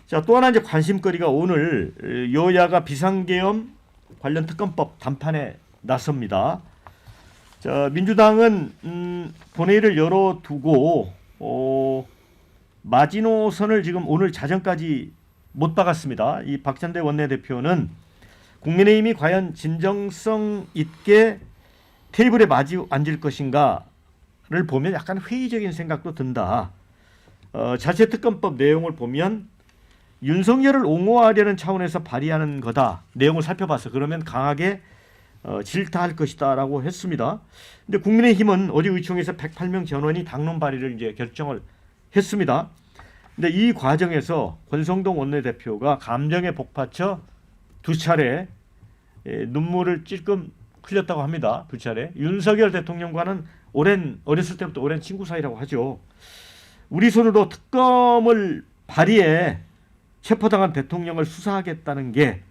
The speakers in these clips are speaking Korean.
자, 또 하나 이제 관심거리가 오늘 여야가 비상계엄 관련 특검법 단판에 나섭니다. 자, 민주당은 본회의를 열어두고 마지노선을 지금 오늘 자정까지 못 박았습니다. 이 박찬대 원내대표는 국민의힘이 과연 진정성 있게 테이블에 마주 앉을 것인가를 보면 약간 회의적인 생각도 든다. 자체 특검법 내용을 보면 윤석열을 옹호하려는 차원에서 발의하는 거다. 내용을 살펴봐서 그러면 강하게 질타할 것이다라고 했습니다. 근데 국민의힘은 어제 의총에서 108명 전원이 당론 발의를 이제 결정을 했습니다. 근데 이 과정에서 권성동 원내대표가 감정에 복받쳐 두 차례 눈물을 찔끔 흘렸다고 합니다. 두 차례. 윤석열 대통령과는 어렸을 때부터 오랜 친구 사이라고 하죠. 우리 손으로 특검을 발의해 체포당한 대통령을 수사하겠다는 게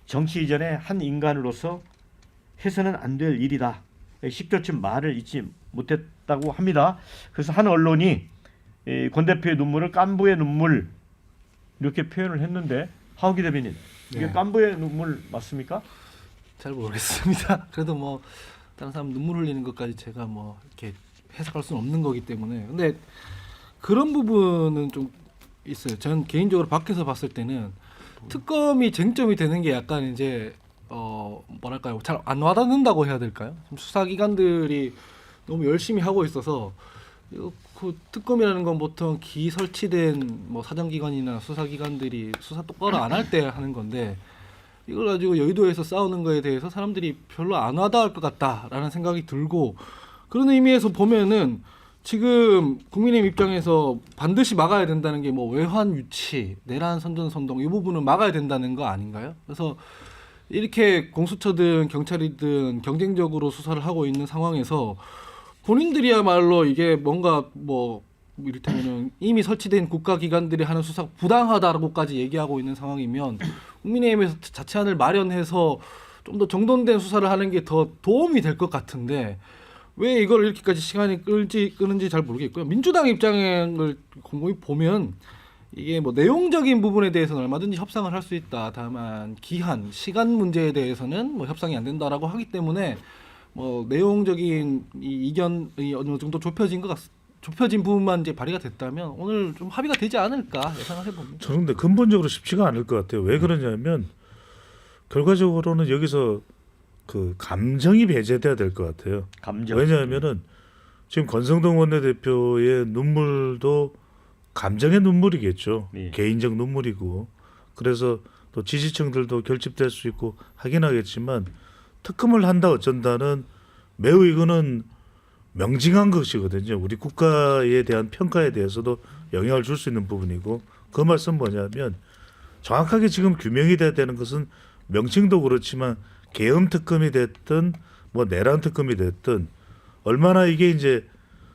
정치 이전의 한 인간으로서 해서는 안 될 일이다. 10초쯤 말을 잊지 못했다고 합니다. 그래서 한 언론이 권 대표의 눈물을 깐부의 눈물 이렇게 표현을 했는데 하우기 대변인 이게 네. 깐부의 눈물 맞습니까? 잘 모르겠습니다. 그래도 뭐 다른 사람 눈물 흘리는 것까지 제가 뭐 이렇게 해석할 수는 없는 거기 때문에. 근데 그런 부분은 좀 있어요. 전 개인적으로 밖에서 봤을 때는 특검이 쟁점이 되는 게 약간 이제 뭐랄까요, 잘 안 와닿는다고 해야 될까요? 수사기관들이 너무 열심히 하고 있어서 그 특검이라는 건 보통 기 설치된 뭐 사정기관이나 수사기관들이 수사 똑바로 안 할 때 하는 건데 이걸 가지고 여의도에서 싸우는 거에 대해서 사람들이 별로 안 와닿을 것 같다라는 생각이 들고, 그런 의미에서 보면은 지금 국민의힘 입장에서 반드시 막아야 된다는 게 뭐 외환 유치, 내란 선전선동 이 부분은 막아야 된다는 거 아닌가요? 그래서 이렇게 공수처든 경찰이든 경쟁적으로 수사를 하고 있는 상황에서 본인들이야말로 이게 뭔가 뭐 이를테면은 이미 설치된 국가기관들이 하는 수사가 부당하다라고까지 얘기하고 있는 상황이면 국민의힘에서 자체안을 마련해서 좀 더 정돈된 수사를 하는 게 더 도움이 될 것 같은데 왜 이걸 이렇게까지 시간이 끄는지 잘 모르겠고요. 민주당 입장을 곰곰이 보면 이게 뭐 내용적인 부분에 대해서는 얼마든지 협상을 할 수 있다. 다만 기한, 시간 문제에 대해서는 뭐 협상이 안 된다라고 하기 때문에 뭐 내용적인 이 이견이 어느 정도 좁혀진 부분만 이제 발의가 됐다면 오늘 좀 합의가 되지 않을까 예상을 해봅니다. 저는 근데 근본적으로 쉽지가 않을 것 같아요. 왜 그러냐면 결과적으로는 여기서 그 감정이 배제돼야 될 것 같아요. 감정. 왜냐하면은 지금 권성동 원내대표의 눈물도 감정의 눈물이겠죠. 예. 개인적 눈물이고, 그래서 또 지지층들도 결집될 수 있고 하긴 하겠지만 특검을 한다 어쩐다는 매우 이거는 명징한 것이거든요. 우리 국가에 대한 평가에 대해서도 영향을 줄 수 있는 부분이고, 그 말씀 뭐냐면 정확하게 지금 규명이 돼야 되는 것은 명칭도 그렇지만 계엄 특검이 됐든 뭐 내란 특검이 됐든 얼마나 이게 이제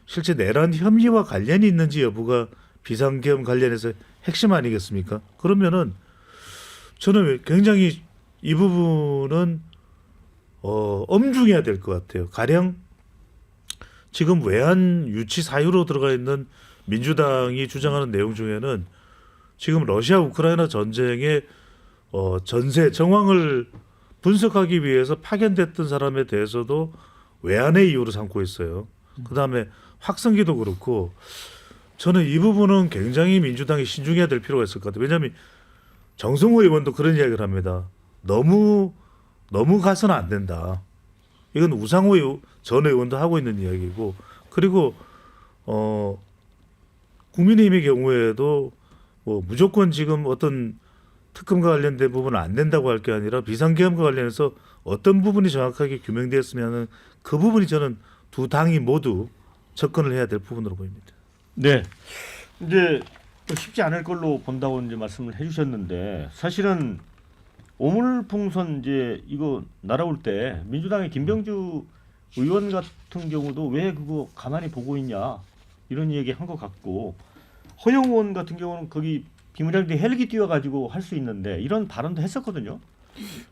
실제 내란 혐의와 관련이 있는지 여부가 비상계엄 관련해서 핵심 아니겠습니까? 그러면은 저는 굉장히 이 부분은 엄중해야 될 것 같아요. 가령 지금 외환 유치 사유로 들어가 있는 민주당이 주장하는 내용 중에는 지금 러시아 우크라이나 전쟁의 전세 정황을 분석하기 위해서 파견됐던 사람에 대해서도 외환의 이유로 삼고 있어요. 그다음에 확성기도 그렇고 저는 이 부분은 굉장히 민주당이 신중해야 될 필요가 있을 것 같아요. 왜냐하면 정성호 의원도 그런 이야기를 합니다. 너무 가서는 안 된다. 이건 우상호 전 의원도 하고 있는 이야기고, 그리고 국민의힘의 경우에도 뭐 무조건 지금 어떤 특검과 관련된 부분은 안 된다고 할 게 아니라 비상계엄과 관련해서 어떤 부분이 정확하게 규명되었으면 하는 그 부분이 저는 두 당이 모두 접근을 해야 될 부분으로 보입니다. 네. 이제 쉽지 않을 걸로 본다고 이제 말씀을 해주셨는데 사실은 오물풍선 이제 이거 날아올 때 민주당의 김병주 의원 같은 경우도 왜 그거 가만히 보고 있냐 이런 얘기 한 것 같고, 허영 의원 같은 경우는 거기 비무장대 헬기 띄워가지고 할 수 있는데 이런 발언도 했었거든요.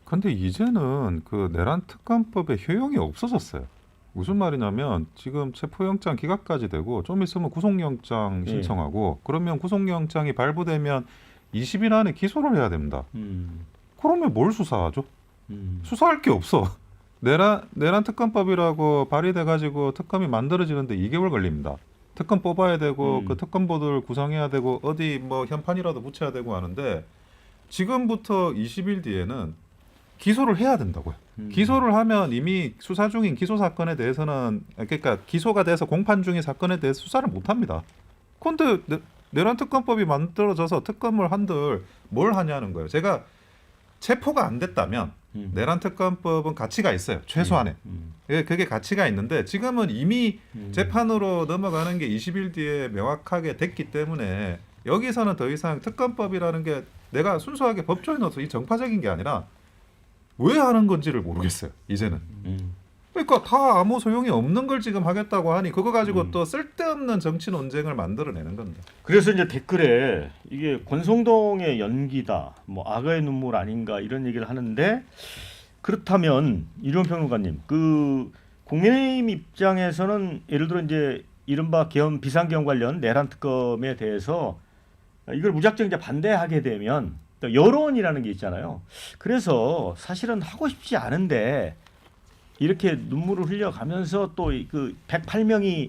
근데 이제는 그 내란 특검법의 효용이 없어졌어요. 무슨 말이냐면 지금 체포영장 기각까지 되고 좀 있으면 구속영장 신청하고 그러면 구속영장이 발부되면 20일 안에 기소를 해야 됩니다. 그러면 뭘 수사하죠? 수사할 게 없어. 내란 특검법이라고 발의돼 가지고 특검이 만들어지는데 2개월 걸립니다. 특검 뽑아야 되고 그 특검보들 구성해야 되고 어디 뭐 현판이라도 붙여야 되고 하는데 지금부터 20일 뒤에는 기소를 해야 된다고요. 기소를 하면 이미 수사 중인 기소 사건에 대해서는 그러니까 기소가 돼서 공판 중인 사건에 대해서 수사를 못 합니다. 그런데 내란 특검법이 만들어져서 특검을 한들 뭘 하냐는 거예요. 제가 체포가 안 됐다면 내란 특검법은 가치가 있어요. 최소한에. 예, 그게 가치가 있는데 지금은 이미 재판으로 넘어가는 게 20일 뒤에 명확하게 됐기 때문에 여기서는 더 이상 특검법이라는 게 내가 순수하게 법조에 넣어서 이 정파적인 게 아니라 왜 하는 건지를 모르겠어요. 이제는. 그러니까 다 아무 소용이 없는 걸 지금 하겠다고 하니 그거 가지고 또 쓸데없는 정치 논쟁을 만들어내는 겁니다. 그래서 이제 댓글에 이게 권성동의 연기다, 뭐 악어의 눈물 아닌가 이런 얘기를 하는데 그렇다면 이런 평론가님, 그 국민의힘 입장에서는 예를 들어 이제 이른바 계엄 비상계엄 관련 내란 특검에 대해서 이걸 무작정 이제 반대하게 되면 여론이라는 게 있잖아요. 그래서 사실은 하고 싶지 않은데 이렇게 눈물을 흘려가면서 또 그 108명이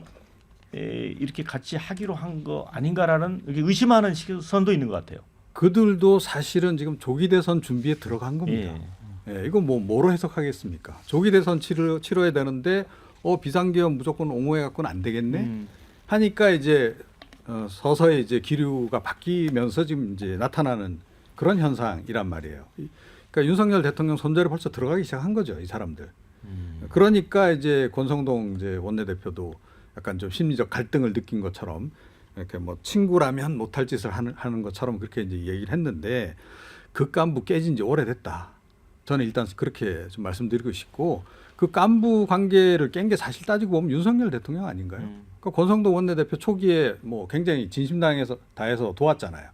이렇게 같이 하기로 한 거 아닌가라는 의심하는 시선도 있는 것 같아요. 그들도 사실은 지금 조기 대선 준비에 들어간 겁니다. 예, 이거 뭐로 해석하겠습니까? 조기 대선 치러야 되는데 비상계엄 무조건 옹호해 갖고는 안 되겠네. 하니까 이제 서서히 이제 기류가 바뀌면서 지금 이제 나타나는 그런 현상이란 말이에요. 그러니까 윤석열 대통령 손절에 벌써 들어가기 시작한 거죠, 이 사람들. 그러니까 이제 권성동 이제 원내대표도 약간 좀 심리적 갈등을 느낀 것처럼 이렇게 뭐 친구라면 못할 짓을 하는 것처럼 그렇게 이제 얘기를 했는데 그 깐부 깨진 지 오래됐다. 저는 일단 그렇게 좀 말씀드리고 싶고 그 깐부 관계를 깬 게 사실 따지고 보면 윤석열 대통령 아닌가요? 그 권성동 원내대표 초기에 뭐 굉장히 진심당해서 다해서 도왔잖아요.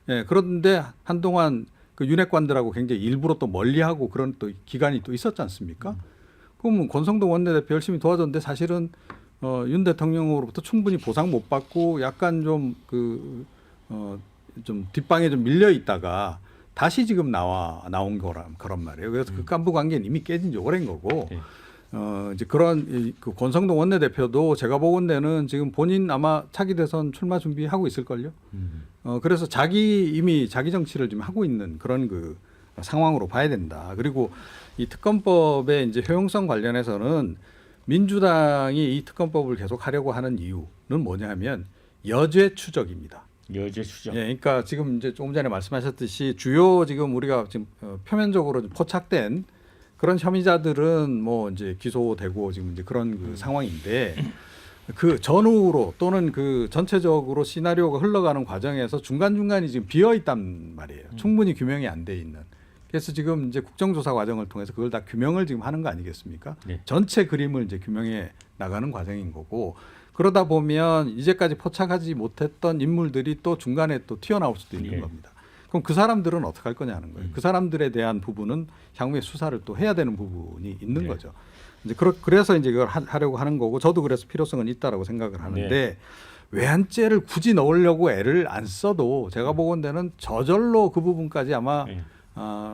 예, 그런데 한동안 그 윤핵관들하고 굉장히 일부러 또 멀리하고 그런 또 기간이 또 있었지 않습니까? 그러면 권성동 원내대표 열심히 도와줬는데 사실은 윤 대통령으로부터 충분히 보상 못 받고 약간 좀 좀 뒷방에 좀 밀려 있다가 다시 지금 나온 그런 말이에요. 그래서 그 깐부 관계는 이미 깨진 지 오랜 거고 이제 그런 그 권성동 원내대표도 제가 보건대는 지금 본인 아마 차기 대선 출마 준비하고 있을걸요. 그래서 이미 자기 정치를 지금 하고 있는 그런 그 상황으로 봐야 된다. 그리고 이 특검법의 이제 효용성 관련해서는 민주당이 이 특검법을 계속 하려고 하는 이유는 뭐냐면 여죄 추적입니다. 여죄 추적. 예, 그러니까 지금 이제 조금 전에 말씀하셨듯이 주요 지금 우리가 지금 표면적으로 포착된 그런 혐의자들은 뭐 이제 기소되고 지금 이제 그런 그 상황인데 그 전후로 또는 그 전체적으로 시나리오가 흘러가는 과정에서 중간중간이 지금 비어 있단 말이에요. 충분히 규명이 안 돼 있는. 그래서 지금 이제 국정조사 과정을 통해서 그걸 다 규명을 지금 하는 거 아니겠습니까? 네. 전체 그림을 이제 규명해 나가는 과정인 거고 그러다 보면 이제까지 포착하지 못했던 인물들이 또 중간에 또 튀어나올 수도 있는 네. 겁니다. 그럼 그 사람들은 어떻게 할 거냐는 거예요. 그 사람들에 대한 부분은 향후에 수사를 또 해야 되는 부분이 있는 네. 거죠. 이제 그래서 이제 그걸 하려고 하는 거고 저도 그래서 필요성은 있다라고 생각을 하는데 네. 외환죄를 굳이 넣으려고 애를 안 써도 제가 보건대는 저절로 그 부분까지 아마 네.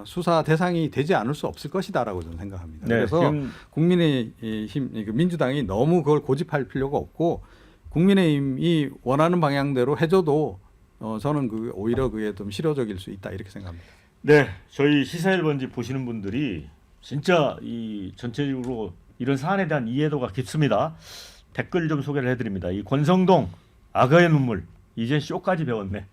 수사 대상이 되지 않을 수 없을 것이다라고 저는 생각합니다. 네, 그래서 지금 국민의힘, 민주당이 너무 그걸 고집할 필요가 없고 국민의힘이 원하는 방향대로 해줘도 저는 오히려 그게 좀 실효적일 수 있다 이렇게 생각합니다. 네, 저희 시사일번지 보시는 분들이 진짜 이 전체적으로 이런 사안에 대한 이해도가 깊습니다. 댓글 좀 소개를 해드립니다. 이 권성동 악어의 눈물 이젠 쇼까지 배웠네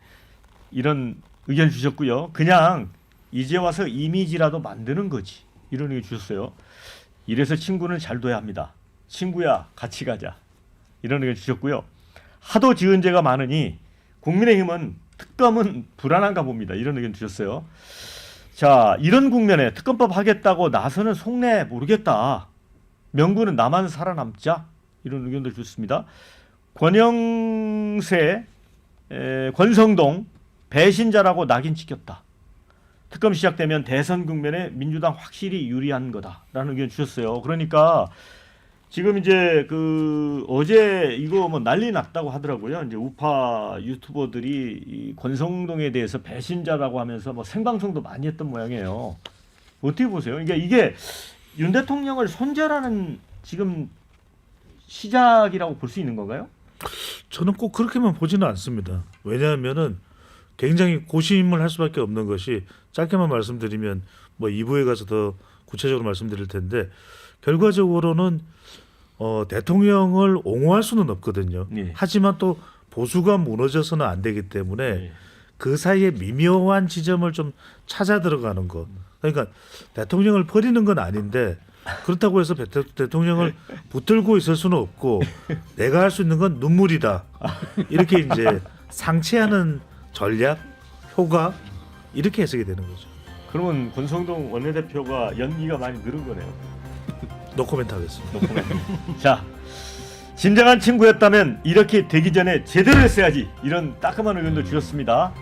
이런 의견 주셨고요. 그냥 이제 와서 이미지라도 만드는 거지 이런 의견 주셨어요. 이래서 친구는 잘 둬야 합니다. 친구야 같이 가자 이런 의견 주셨고요. 하도 지은 죄가 많으니 국민의힘은 특검은 불안한가 봅니다. 이런 의견 주셨어요. 자, 이런 국면에 특검법 하겠다고 나서는 속내 모르겠다. 명분은 나만 살아남자. 이런 의견도 주셨습니다. 권영세, 권성동 배신자라고 낙인 찍혔다. 특검 시작되면 대선 국면에 민주당 확실히 유리한 거다라는 의견 주셨어요. 그러니까 지금 이제 그 어제 이거 뭐 난리 났다고 하더라고요. 이제 우파 유튜버들이 이 권성동에 대해서 배신자라고 하면서 뭐 생방송도 많이 했던 모양이에요. 어떻게 보세요? 그러니까 이게 윤 대통령을 손절하는 지금 시작이라고 볼 수 있는 건가요? 저는 꼭 그렇게만 보지는 않습니다. 왜냐하면은 굉장히 고심을 할 수밖에 없는 것이 짧게만 말씀드리면 뭐 2부에 가서 더 구체적으로 말씀드릴 텐데 결과적으로는 대통령을 옹호할 수는 없거든요. 네. 하지만 또 보수가 무너져서는 안 되기 때문에 네. 그 사이에 미묘한 지점을 좀 찾아 들어가는 것. 그러니까 대통령을 버리는 건 아닌데 그렇다고 해서 대통령을 붙들고 있을 수는 없고 내가 할 수 있는 건 눈물이다. 이렇게 이제 상체하는 전략, 효과 이렇게 해석이 되는 거죠. 그러면 권성동 원내대표가 연기가 많이 늘은 거네요. 노코멘트 하겠습니다. 자, 진정한 친구였다면 이렇게 되기 전에 제대로 했어야지. 이런 따끔한 의견도 주셨습니다.